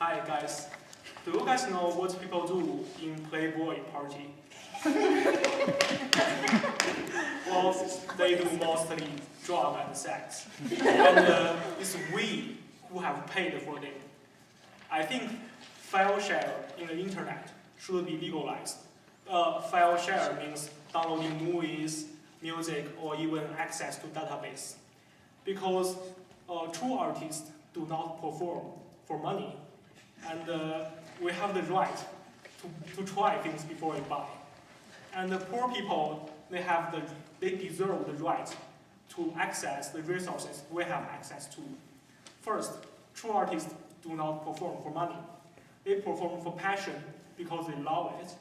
Hi guys. Do you guys know what people do in Playboy party? Well, they do mostly drug and sex. And it's we who have paid for them. I think file share in the internet should be legalized. File share means downloading movies, music, or even access to database. Because true artists do not perform for money. And we have the right to try things before we buy. And the poor people, they deserve the right to access the resources we have access to. First, true artists do not perform for money. They perform for passion because they love it.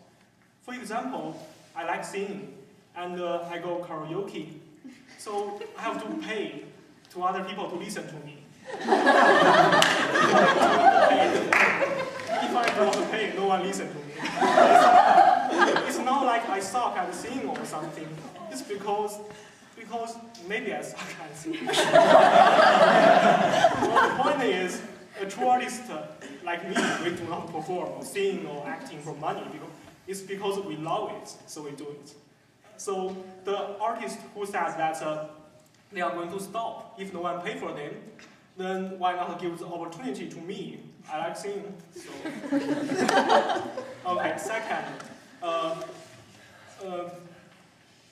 For example, I like singing, and I go karaoke. So I have to pay to other people to listen to me. If I don't pay, no one listens to me. It's not like I suck at singing or something. It's because maybe I suck at singing. Well, the point is, a true artist like me, we do not perform or sing or acting for money. It's because we love it, so we do it. So the artist who says that they are going to stop if no one pays for them, then why not give the opportunity to me? I like singing, so. Okay, second,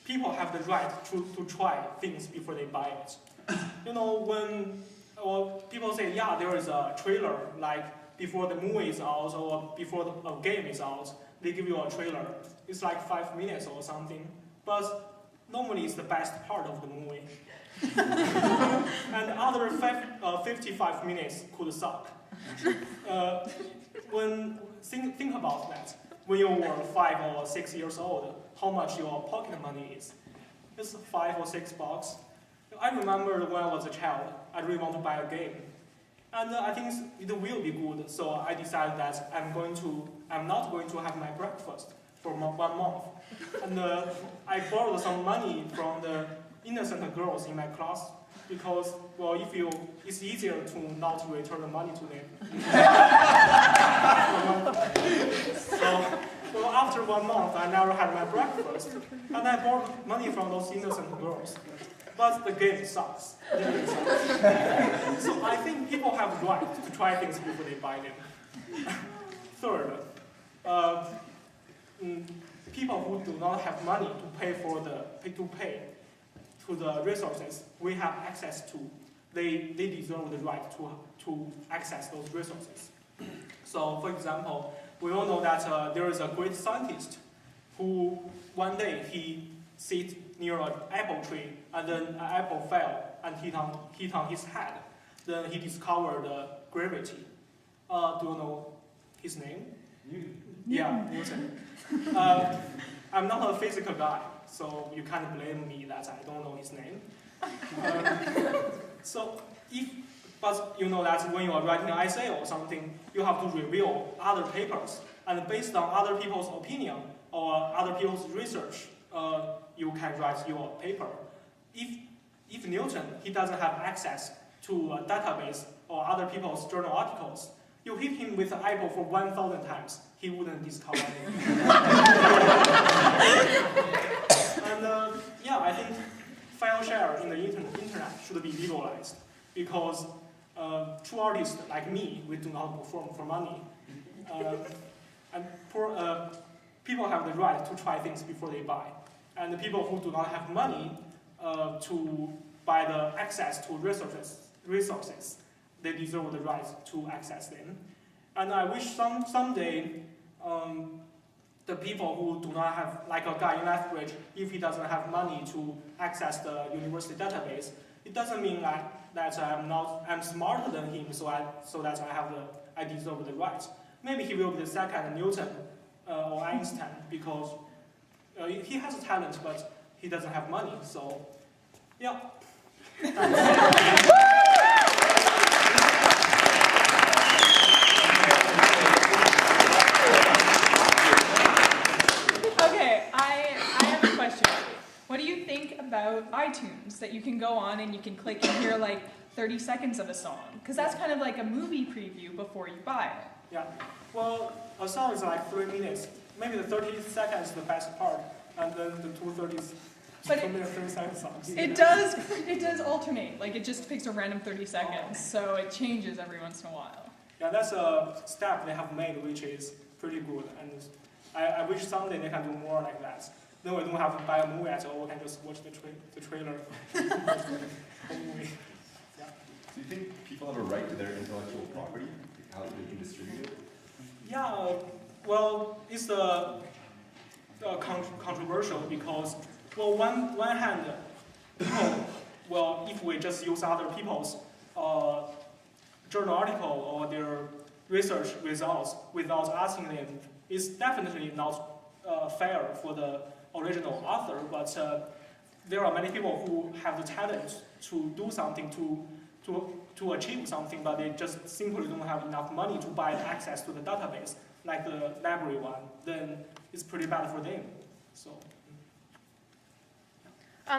people have the right to try things before they buy it. You know, when people say, yeah, there is a trailer, like before the movie is out or before a game is out, they give you a trailer. It's like 5 minutes or something, but normally it's the best part of the movie. And other 55 minutes could suck. Think about that. When you were 5 or 6 years old, how much your pocket money is? It's $5 or $6. I remember when I was a child, I really want to buy a game. And I think it will be good, so I decided that I'm not going to have my breakfast for 1 month. And I borrowed some money from the innocent girls in my class because, well, it's easier to not return the money to them. So after 1 month, I never had my breakfast, and I borrowed money from those innocent girls. But the game sucks. So I think people have the right to try things before they buy them. Third, people who do not have money to pay to the resources we have access to, they deserve the right to access those resources. So, for example, we all know that there is a great scientist who one day he sits near an apple tree, and then an apple fell and hit on his head. Then he discovered gravity. Do you know his name? Newton. Yeah, Newton. I'm not a physical guy, so you can't blame me that I don't know his name. But you know that when you are writing an essay or something, you have to review other papers, and based on other people's opinion or other people's research, you can write your paper. If Newton, he doesn't have access to a database or other people's journal articles, you hit him with an apple for 1,000 times, he wouldn't discover anything. And yeah, I think file share in the internet should be legalized because true artists like me, we do not perform for money. And people have the right to try things before they buy. And the people who do not have money to buy the access to resources, they deserve the right to access them. And I wish someday the people who do not have, like a guy in Lethbridge, if he doesn't have money to access the university database, it doesn't mean that I'm smarter than him, so that I deserve the right. Maybe he will be the second Newton or Einstein because he has a talent, but he doesn't have money. So, yeah. Okay, I have a question. What do you think about iTunes, that you can go on and you can click and hear like 30 seconds of a song, because that's kind of like a movie preview before you buy it. Yeah. Well, a song is like 3 minutes. Maybe the 30 seconds is the best part, and then the 2 minute 30 second songs. It does alternate. Like it just picks a random 30 seconds, so it changes every once in a while. Yeah, that's a step they have made, which is pretty good. And I wish someday they can do more like that. Then we don't have to buy a movie at all. We can just watch the trailer. The movie. Yeah. Do you think people have a right to their intellectual property? How they can distribute it? Yeah. Well, it's controversial because, well, one hand, people, well, if we just use other people's journal article or their research results without asking them, it's definitely not fair for the original author. But there are many people who have the talent to do something, to achieve something, but they just simply don't have enough money to buy access to the database, like the library one. Then it's pretty bad for them. So.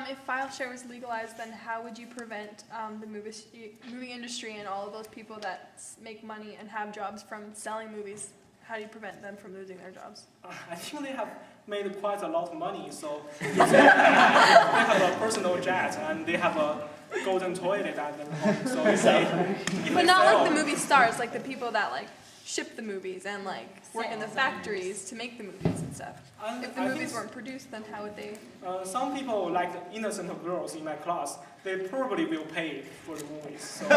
If file share was legalized, then how would you prevent the movie industry and all of those people that make money and have jobs from selling movies? How do you prevent them from losing their jobs? I think they have made quite a lot of money. So they have a personal jet and they have a golden toilet at their home. So but not like the movie stars, like the people that like ship the movies and like work in the factories to make the movies and stuff. If the movies weren't produced, then how would they? Some people, like the innocent girls in my class, they probably will pay for the movies. So